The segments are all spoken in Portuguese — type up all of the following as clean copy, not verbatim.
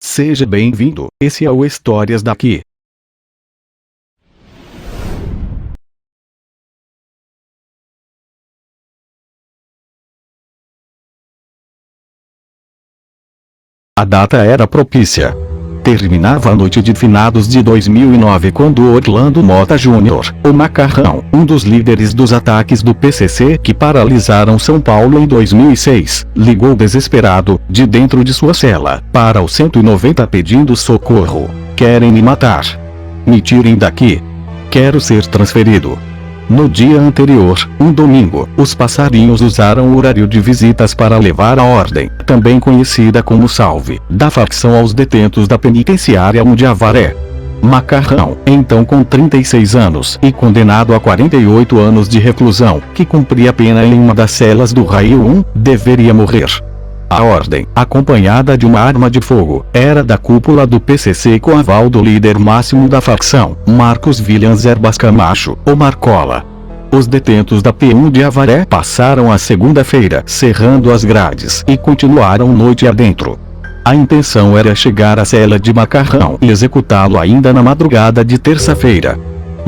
Seja bem-vindo, esse é o Histórias daqui. A data era propícia. Terminava a noite de finados de 2009 quando Orlando Mota Jr., o Macarrão, um dos líderes dos ataques do PCC que paralisaram São Paulo em 2006, ligou desesperado, de dentro de sua cela, para o 190 pedindo socorro. Querem me matar. Me tirem daqui. Quero ser transferido. No dia anterior, um domingo, os passarinhos usaram o horário de visitas para levar a ordem, também conhecida como salve, da facção aos detentos da penitenciária 1 de Avaré. Macarrão, então com 36 anos e condenado a 48 anos de reclusão, que cumpria pena em uma das celas do Raio 1, deveria morrer. A ordem, acompanhada de uma arma de fogo, era da cúpula do PCC com aval do líder máximo da facção, Marcos Williams Erbas Camacho, o Marcola. Os detentos da P1 de Avaré passaram a segunda-feira cerrando as grades e continuaram noite adentro. A intenção era chegar à cela de Macarrão e executá-lo ainda na madrugada de terça-feira.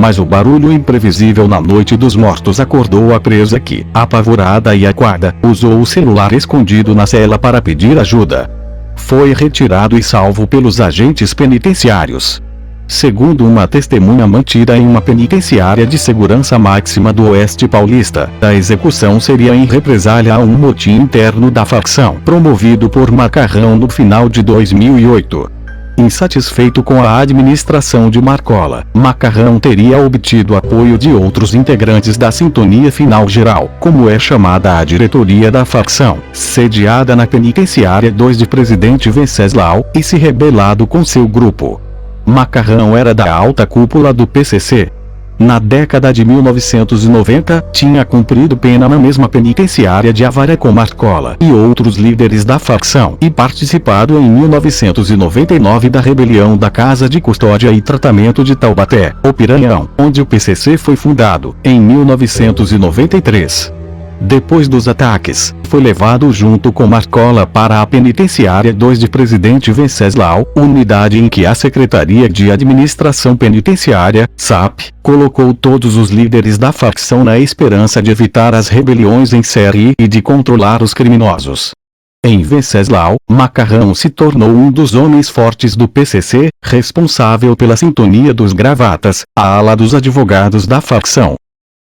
Mas o barulho imprevisível na noite dos mortos acordou a presa que, apavorada e acuada, usou o celular escondido na cela para pedir ajuda. Foi retirado e salvo pelos agentes penitenciários. Segundo uma testemunha mantida em uma penitenciária de segurança máxima do Oeste Paulista, a execução seria em represália a um motim interno da facção promovido por Macarrão no final de 2008. Insatisfeito com a administração de Marcola, Macarrão teria obtido apoio de outros integrantes da Sintonia Final Geral, como é chamada a diretoria da facção, sediada na penitenciária 2 de Presidente Venceslau, e se rebelado com seu grupo. Macarrão era da alta cúpula do PCC. Na década de 1990, tinha cumprido pena na mesma penitenciária de Avaré com Marcola e outros líderes da facção e participado em 1999 da rebelião da Casa de Custódia e Tratamento de Taubaté, o Piranhão, onde o PCC foi fundado, em 1993. Depois dos ataques, foi levado junto com Marcola para a penitenciária 2 de Presidente Venceslau, unidade em que a Secretaria de Administração Penitenciária, SAP, colocou todos os líderes da facção na esperança de evitar as rebeliões em série e de controlar os criminosos. Em Venceslau, Macarrão se tornou um dos homens fortes do PCC, responsável pela sintonia dos gravatas, a ala dos advogados da facção.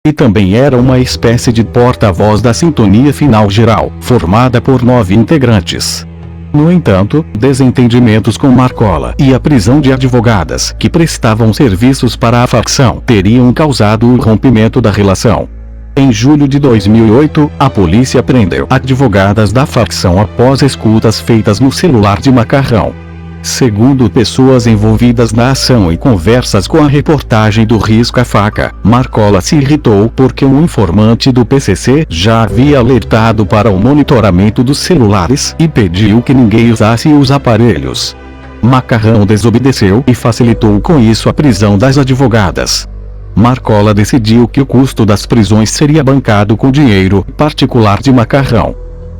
E também era uma espécie de porta-voz da Sintonia Final Geral, formada por 9 integrantes. No entanto, desentendimentos com Marcola e a prisão de advogadas que prestavam serviços para a facção teriam causado o rompimento da relação. Em julho de 2008, a polícia prendeu advogadas da facção após escutas feitas no celular de Macarrão. Segundo pessoas envolvidas na ação e conversas com a reportagem do Risca-Faca, Marcola se irritou porque um informante do PCC já havia alertado para o monitoramento dos celulares e pediu que ninguém usasse os aparelhos. Macarrão desobedeceu e facilitou com isso a prisão das advogadas. Marcola decidiu que o custo das prisões seria bancado com dinheiro particular de Macarrão.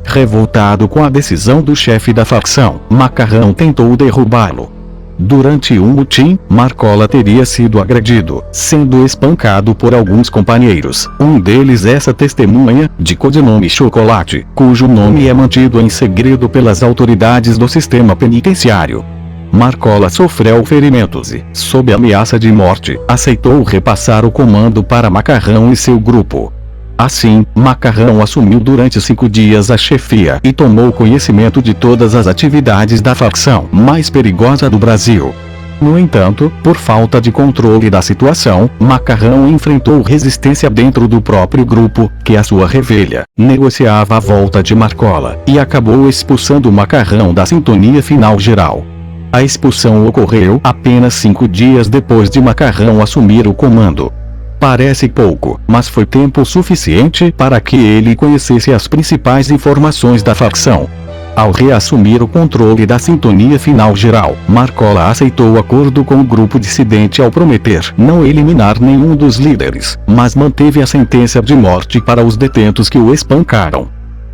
Revoltado com a decisão do chefe da facção, Macarrão tentou derrubá-lo. Durante um motim, Marcola teria sido agredido, sendo espancado por alguns companheiros, um deles essa testemunha, de codinome Chocolate, cujo nome é mantido em segredo pelas autoridades do sistema penitenciário. Marcola sofreu ferimentos e, sob ameaça de morte, aceitou repassar o comando para Macarrão e seu grupo. Assim, Macarrão assumiu durante 5 dias a chefia e tomou conhecimento de todas as atividades da facção mais perigosa do Brasil. No entanto, por falta de controle da situação, Macarrão enfrentou resistência dentro do próprio grupo, que à sua revelia, negociava a volta de Marcola, e acabou expulsando Macarrão da Sintonia Final Geral. A expulsão ocorreu apenas 5 dias depois de Macarrão assumir o comando. Parece pouco, mas foi tempo suficiente para que ele conhecesse as principais informações da facção. Ao reassumir o controle da Sintonia Final Geral, Marcola aceitou o acordo com o grupo dissidente ao prometer não eliminar nenhum dos líderes, mas manteve a sentença de morte para os detentos que o espancaram.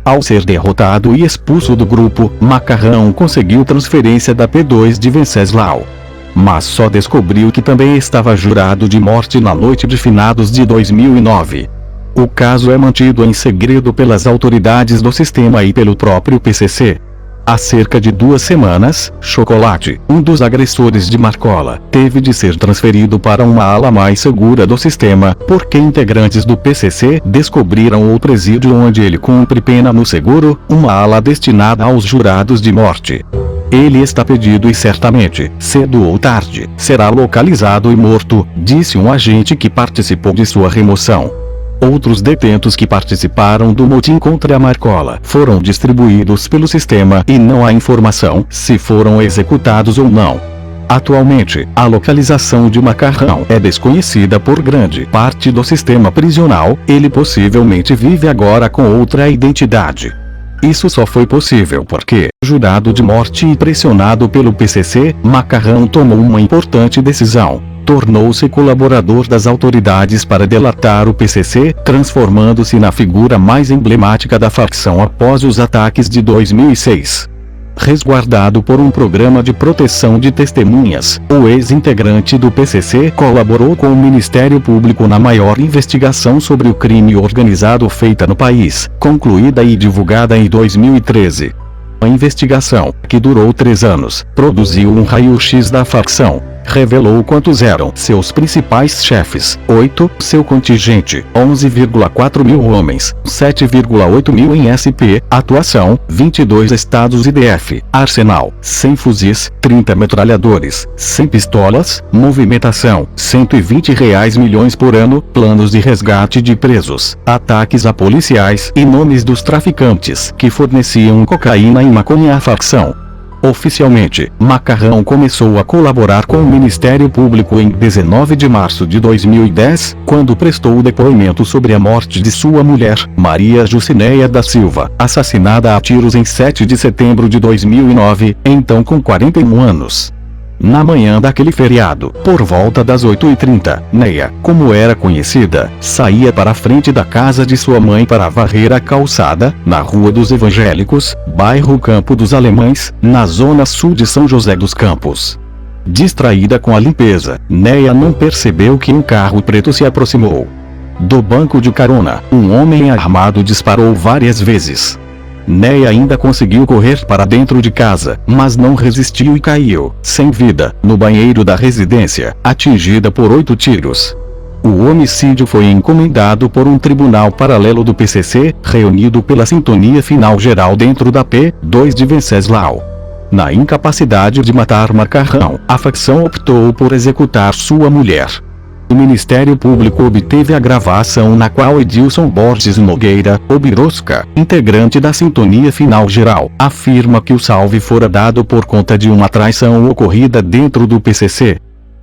Ao ser derrotado e expulso do grupo, Macarrão conseguiu transferência da P2 de Venceslau. Mas só descobriu que também estava jurado de morte na noite de finados de 2009. O caso é mantido em segredo pelas autoridades do sistema e pelo próprio PCC. Há cerca de 2 semanas, Chocolate, um dos agressores de Marcola, teve de ser transferido para uma ala mais segura do sistema, porque integrantes do PCC descobriram o presídio onde ele cumpre pena no seguro, uma ala destinada aos jurados de morte. Ele está perdido e certamente, cedo ou tarde, será localizado e morto, disse um agente que participou de sua remoção. Outros detentos que participaram do motim contra a Marcola foram distribuídos pelo sistema e não há informação se foram executados ou não. Atualmente, a localização de Macarrão é desconhecida por grande parte do sistema prisional, ele possivelmente vive agora com outra identidade. Isso só foi possível porque, jurado de morte e pressionado pelo PCC, Macarrão tomou uma importante decisão. Tornou-se colaborador das autoridades para delatar o PCC, transformando-se na figura mais emblemática da facção após os ataques de 2006. Resguardado por um programa de proteção de testemunhas, o ex-integrante do PCC colaborou com o Ministério Público na maior investigação sobre o crime organizado feita no país, concluída e divulgada em 2013. A investigação, que durou 3 anos, produziu um raio-x da facção. Revelou quantos eram seus principais chefes: 8, seu contingente, 11,4 mil homens, 7,8 mil em SP, atuação, 22 estados e DF, arsenal, 100 fuzis, 30 metralhadores, 100 pistolas, movimentação, R$ 120 milhões por ano, planos de resgate de presos, ataques a policiais e nomes dos traficantes que forneciam cocaína e maconha à facção. Oficialmente, Macarrão começou a colaborar com o Ministério Público em 19 de março de 2010, quando prestou depoimento sobre a morte de sua mulher, Maria Jucineia da Silva, assassinada a tiros em 7 de setembro de 2009, então com 41 anos. Na manhã daquele feriado, por volta das 8h30, Neia, como era conhecida, saía para a frente da casa de sua mãe para varrer a calçada, na Rua dos Evangélicos, bairro Campo dos Alemães, na zona sul de São José dos Campos. Distraída com a limpeza, Neia não percebeu que um carro preto se aproximou. Do banco de carona, um homem armado disparou várias vezes. Neia ainda conseguiu correr para dentro de casa, mas não resistiu e caiu, sem vida, no banheiro da residência, atingida por 8 tiros. O homicídio foi encomendado por um tribunal paralelo do PCC, reunido pela Sintonia Final Geral dentro da P2 de Venceslau. Na incapacidade de matar Macarrão, a facção optou por executar sua mulher. O Ministério Público obteve a gravação na qual Edilson Borges Nogueira, o Birosca, integrante da Sintonia Final Geral, afirma que o salve fora dado por conta de uma traição ocorrida dentro do PCC.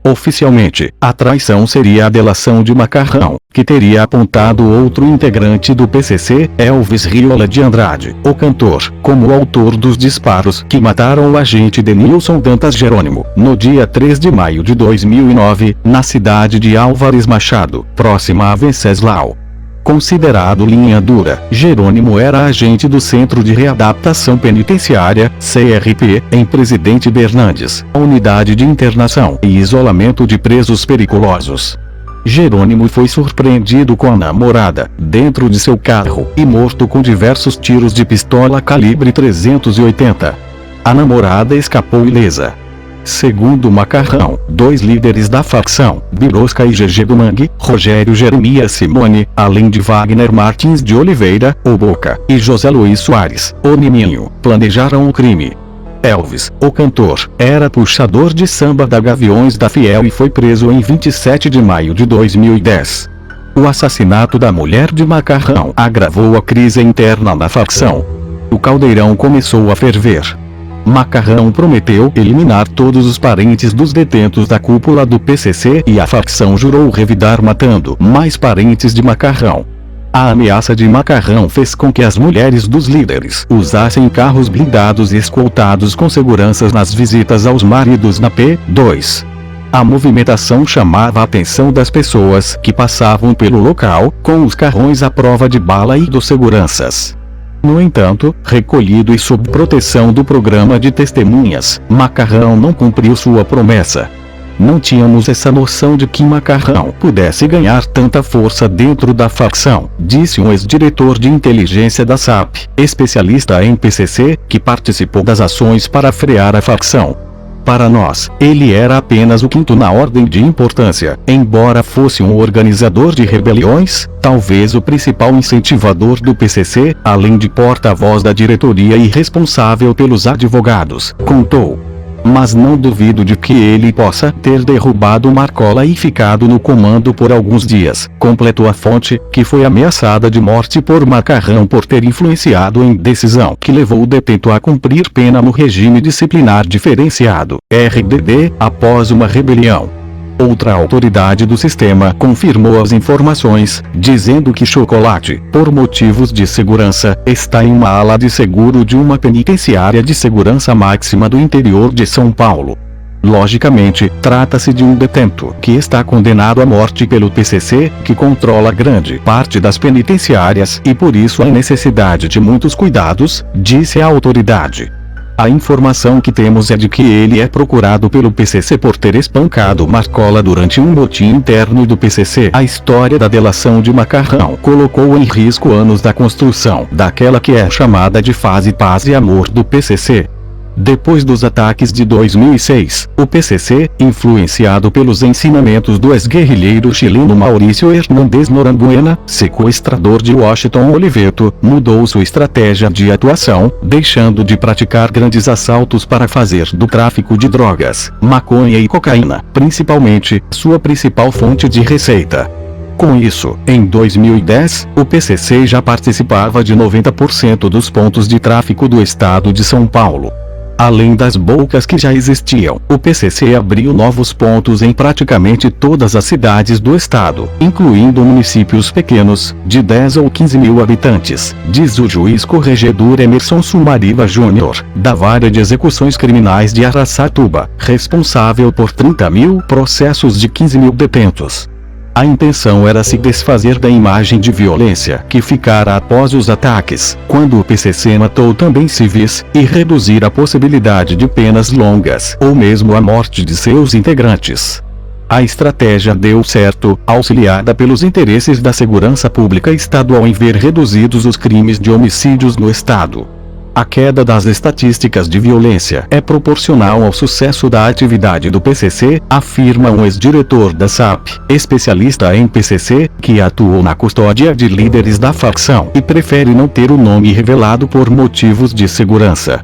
Oficialmente, a traição seria a delação de Macarrão, que teria apontado outro integrante do PCC, Elvis Riola de Andrade, o cantor, como o autor dos disparos que mataram o agente Denilson Dantas Jerônimo, no dia 3 de maio de 2009, na cidade de Álvares Machado, próxima a Venceslau. Considerado linha dura, Jerônimo era agente do Centro de Readaptação Penitenciária, CRP, em Presidente Bernardes, a unidade de internação e isolamento de presos periculosos. Jerônimo foi surpreendido com a namorada, dentro de seu carro, e morto com diversos tiros de pistola calibre 380. A namorada escapou ilesa. Segundo Macarrão, 2 líderes da facção, Birosca e GG do Mangue, Rogério Jeremias Simone, além de Wagner Martins de Oliveira, o Boca, e José Luiz Soares, o Nininho, planejaram o crime. Elvis, o cantor, era puxador de samba da Gaviões da Fiel e foi preso em 27 de maio de 2010. O assassinato da mulher de Macarrão agravou a crise interna na facção. O caldeirão começou a ferver. Macarrão prometeu eliminar todos os parentes dos detentos da cúpula do PCC e a facção jurou revidar matando mais parentes de Macarrão. A ameaça de Macarrão fez com que as mulheres dos líderes usassem carros blindados e escoltados com seguranças nas visitas aos maridos na P2. A movimentação chamava a atenção das pessoas que passavam pelo local, com os carrões à prova de bala e dos seguranças. No entanto, recolhido e sob proteção do programa de testemunhas, Macarrão não cumpriu sua promessa. Não tínhamos essa noção de que Macarrão pudesse ganhar tanta força dentro da facção, disse um ex-diretor de inteligência da SAP, especialista em PCC, que participou das ações para frear a facção. Para nós, ele era apenas o quinto na ordem de importância, embora fosse um organizador de rebeliões, talvez o principal incentivador do PCC, além de porta-voz da diretoria e responsável pelos advogados, contou. Mas não duvido de que ele possa ter derrubado Marcola e ficado no comando por alguns dias, completou a fonte, que foi ameaçada de morte por Macarrão por ter influenciado em decisão que levou o detento a cumprir pena no regime disciplinar diferenciado, RDD, após uma rebelião. Outra autoridade do sistema confirmou as informações, dizendo que Chocolate, por motivos de segurança, está em uma ala de seguro de uma penitenciária de segurança máxima do interior de São Paulo. Logicamente, trata-se de um detento que está condenado à morte pelo PCC, que controla grande parte das penitenciárias e por isso há necessidade de muitos cuidados, disse a autoridade. A informação que temos é de que ele é procurado pelo PCC por ter espancado Marcola durante um motim interno do PCC. A história da delação de Macarrão colocou em risco anos da construção daquela que é chamada de fase paz e amor do PCC. Depois dos ataques de 2006, o PCC, influenciado pelos ensinamentos do ex-guerrilheiro chileno Maurício Hernández Norambuena, sequestrador de Washington Oliveto, mudou sua estratégia de atuação, deixando de praticar grandes assaltos para fazer do tráfico de drogas, maconha e cocaína, principalmente, sua principal fonte de receita. Com isso, em 2010, o PCC já participava de 90% dos pontos de tráfico do estado de São Paulo. Além das bocas que já existiam, o PCC abriu novos pontos em praticamente todas as cidades do estado, incluindo municípios pequenos, de 10 ou 15 mil habitantes, diz o juiz corregedor Emerson Sumariva Júnior, da Vara de Execuções Criminais de Araçatuba, responsável por 30 mil processos de 15 mil detentos. A intenção era se desfazer da imagem de violência que ficara após os ataques, quando o PCC matou também civis, e reduzir a possibilidade de penas longas ou mesmo a morte de seus integrantes. A estratégia deu certo, auxiliada pelos interesses da segurança pública estadual em ver reduzidos os crimes de homicídios no estado. A queda das estatísticas de violência é proporcional ao sucesso da atividade do PCC, afirma um ex-diretor da SAP, especialista em PCC, que atuou na custódia de líderes da facção e prefere não ter o nome revelado por motivos de segurança.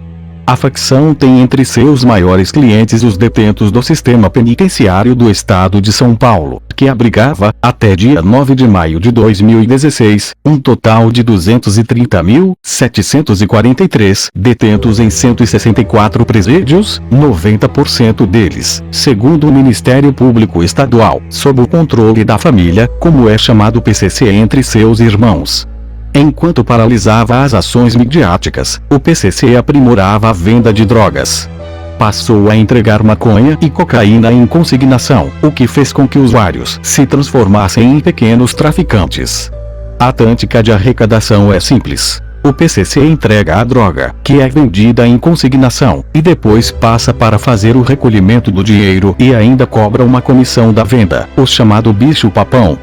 A facção tem entre seus maiores clientes os detentos do sistema penitenciário do estado de São Paulo, que abrigava, até dia 9 de maio de 2016, um total de 230.743 detentos em 164 presídios, 90% deles, segundo o Ministério Público Estadual, sob o controle da família, como é chamado PCC entre seus irmãos. Enquanto paralisava as ações midiáticas, o PCC aprimorava a venda de drogas. Passou a entregar maconha e cocaína em consignação, o que fez com que usuários se transformassem em pequenos traficantes. A tática de arrecadação é simples. O PCC entrega a droga, que é vendida em consignação, e depois passa para fazer o recolhimento do dinheiro e ainda cobra uma comissão da venda, o chamado bicho-papão.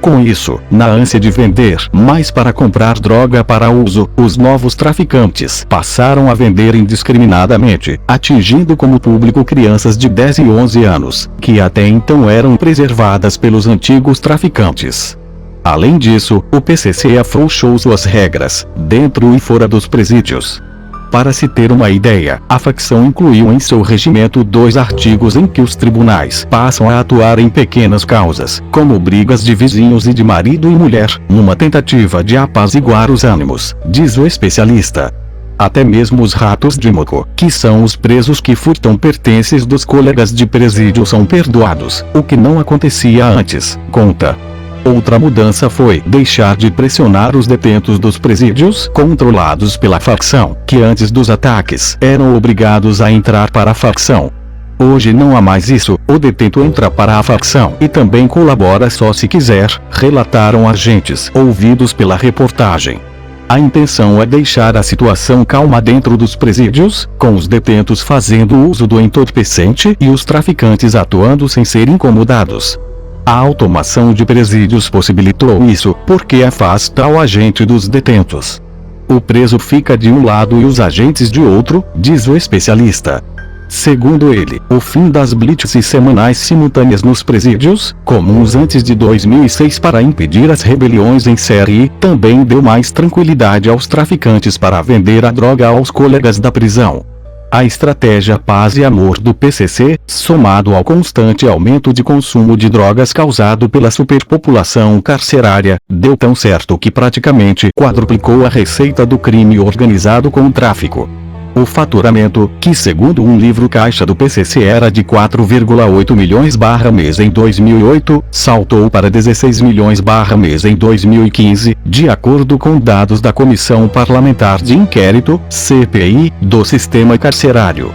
Com isso, na ânsia de vender mais para comprar droga para uso, os novos traficantes passaram a vender indiscriminadamente, atingindo como público crianças de 10 e 11 anos, que até então eram preservadas pelos antigos traficantes. Além disso, o PCC afrouxou suas regras, dentro e fora dos presídios. Para se ter uma ideia, a facção incluiu em seu regimento 2 artigos em que os tribunais passam a atuar em pequenas causas, como brigas de vizinhos e de marido e mulher, numa tentativa de apaziguar os ânimos, diz o especialista. Até mesmo os ratos de moco, que são os presos que furtam pertences dos colegas de presídio, são perdoados, o que não acontecia antes, conta. Outra mudança foi deixar de pressionar os detentos dos presídios controlados pela facção, que antes dos ataques eram obrigados a entrar para a facção. Hoje não há mais isso, o detento entra para a facção e também colabora só se quiser, relataram agentes ouvidos pela reportagem. A intenção é deixar a situação calma dentro dos presídios, com os detentos fazendo uso do entorpecente e os traficantes atuando sem ser incomodados. A automação de presídios possibilitou isso, porque afasta o agente dos detentos. O preso fica de um lado e os agentes de outro, diz o especialista. Segundo ele, o fim das blitzes semanais simultâneas nos presídios, comuns antes de 2006 para impedir as rebeliões em série, também deu mais tranquilidade aos traficantes para vender a droga aos colegas da prisão. A estratégia Paz e Amor do PCC, somado ao constante aumento de consumo de drogas causado pela superpopulação carcerária, deu tão certo que praticamente quadruplicou a receita do crime organizado com o tráfico. O faturamento, que segundo um livro caixa do PCC era de 4,8 milhões/mês em 2008, saltou para 16 milhões/mês em 2015, de acordo com dados da Comissão Parlamentar de Inquérito, CPI, do Sistema Carcerário.